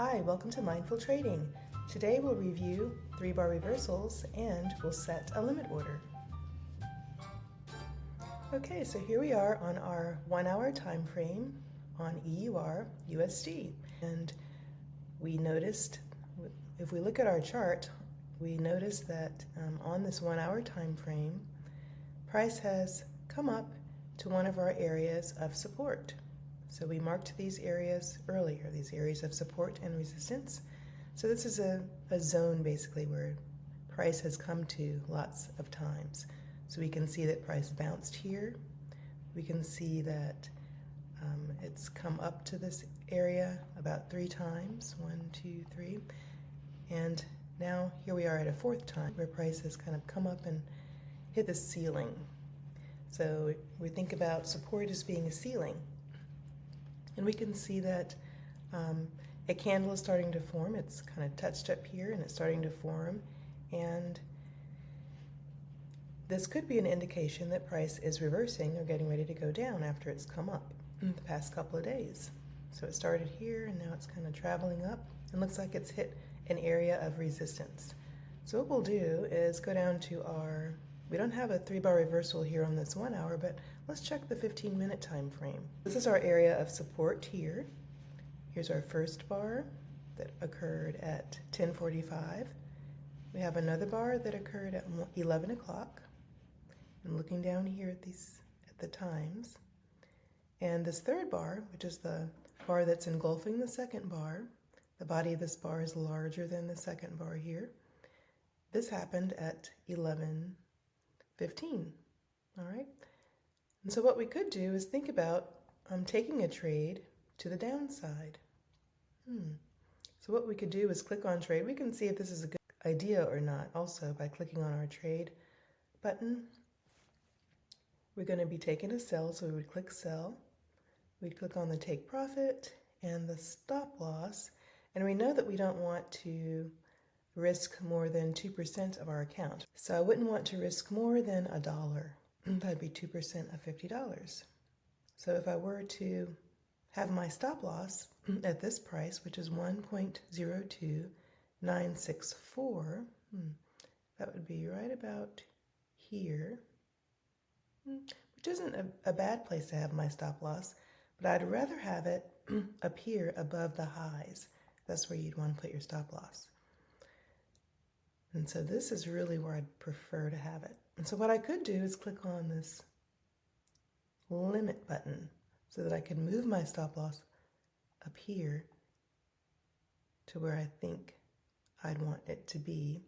Hi, welcome to Mindful Trading. Today we'll review 3-bar reversals and we'll set a limit order. Okay, so here we are on our 1-hour time frame on EUR USD. And we noticed, if we look at our chart, we notice that on this 1-hour time frame, price has come up to one of our areas of support. So we marked these areas earlier, these areas of support and resistance. So this is a zone basically where price has come to lots of times. So we can see that price bounced here. We can see that it's come up to this area about 3 times, 1, 2, 3. And now here we are at a 4th time where price has kind of come up and hit the ceiling. So we think about support as being a ceiling. And we can see that a candle is starting to form. It's kind of touched up here and it's starting to form. And this could be an indication that price is reversing or getting ready to go down after it's come up in the past couple of days. So it started here and now it's kind of traveling up and looks like it's hit an area of resistance. So what we'll do is go down to our, we don't have a 3-bar reversal here on this 1 hour, but let's check the 15-minute time frame. This is our area of support here. Here's our first bar that occurred at 10:45. We have another bar that occurred at 11 o'clock. I'm looking down here at the times. And this third bar, which is the bar that's engulfing the second bar, the body of this bar is larger than the second bar here. This happened at 11:15. All right. And so what we could do is think about taking a trade to the downside. So what we could do is click on trade. We can see if this is a good idea or not also by clicking on our trade button. We're going to be taking a sell, so we would click sell. We'd click on the take profit and the stop loss. And we know that we don't want to risk more than 2% of our account. So I wouldn't want to risk more than $1. That'd be 2% of $50. So if I were to have my stop loss at this price, which is 1.02964, that would be right about here, which isn't a bad place to have my stop loss, but I'd rather have it up here above the highs. That's where you'd want to put your stop loss. And so this is really where I'd prefer to have it. And so what I could do is click on this limit button so that I can move my stop loss up here to where I think I'd want it to be.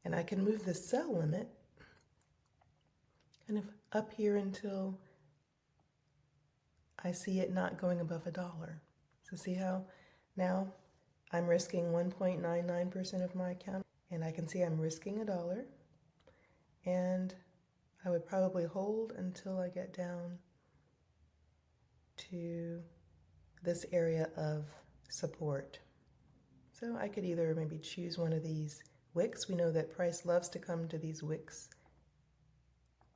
And I can move the sell limit kind of up here until I see it not going above $1. So see how now I'm risking 1.99% of my account, and I can see I'm risking $1. And I would probably hold until I get down to this area of support. So I could either maybe choose one of these wicks. We know that price loves to come to these wicks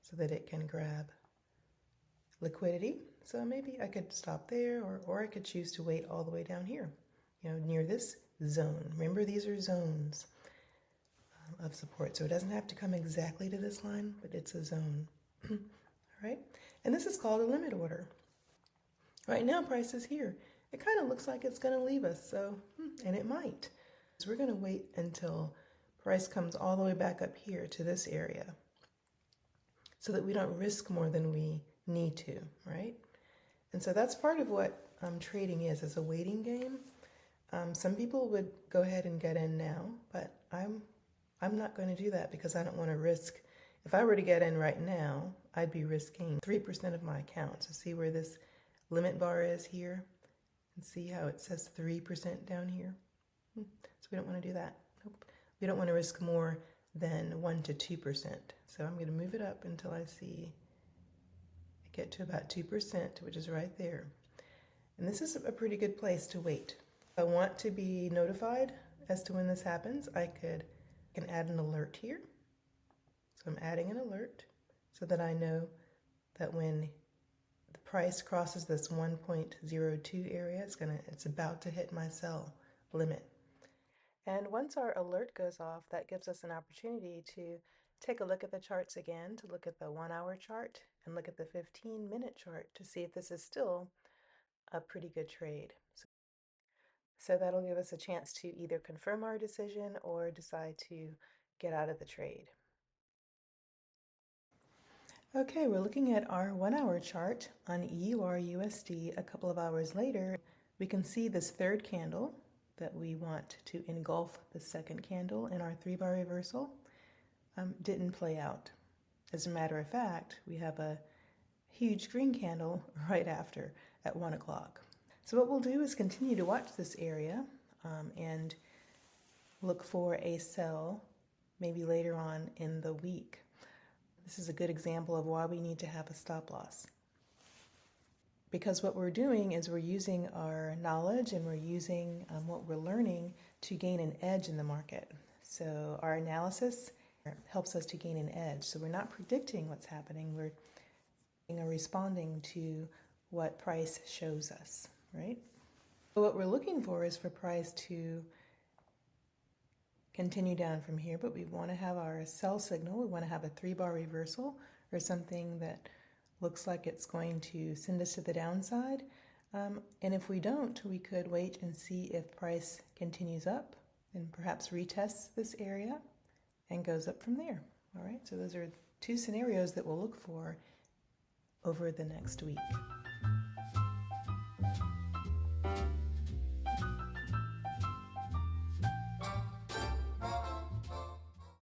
so that it can grab liquidity. So maybe I could stop there, or I could choose to wait all the way down here, near this zone. Remember, these are zones of support. So it doesn't have to come exactly to this line, but it's a zone. All right. And this is called a limit order. Right now, price is here. It kind of looks like it's going to leave us. So, and it might. So we're going to wait until price comes all the way back up here to this area so that we don't risk more than we need to, right? And so that's part of what trading is a waiting game. Some people would go ahead and get in now, but I'm not going to do that because I don't want to risk. If I were to get in right now, I'd be risking 3% of my account. So see where this limit bar is here? And see how it says 3% down here? So we don't want to do that. Nope. We don't want to risk more than 1 to 2%. So I'm going to move it up until I see it get to about 2%, which is right there. And this is a pretty good place to wait. If I want to be notified as to when this happens, I can add an alert here. So I'm adding an alert so that I know that when the price crosses this 1.02 area, it's about to hit my sell limit. And once our alert goes off, that gives us an opportunity to take a look at the charts again, to look at the 1-hour chart and look at the 15-minute chart to see if this is still a pretty good trade. So that'll give us a chance to either confirm our decision or decide to get out of the trade. Okay, we're looking at our 1-hour chart on EUR/USD. A couple of hours later, we can see this third candle that we want to engulf the second candle in our 3-bar reversal didn't play out. As a matter of fact, we have a huge green candle right after at 1 o'clock. So what we'll do is continue to watch this area and look for a sell maybe later on in the week. This is a good example of why we need to have a stop loss. Because what we're doing is we're using our knowledge and we're using what we're learning to gain an edge in the market. So our analysis helps us to gain an edge. So we're not predicting what's happening, we're responding to what price shows us, right? So what we're looking for is for price to continue down from here, but we want to have our sell signal. We want to have a 3-bar reversal or something that looks like it's going to send us to the downside. And if we don't, we could wait and see if price continues up and perhaps retests this area and goes up from there. All right, so those are 2 scenarios that we'll look for over the next week.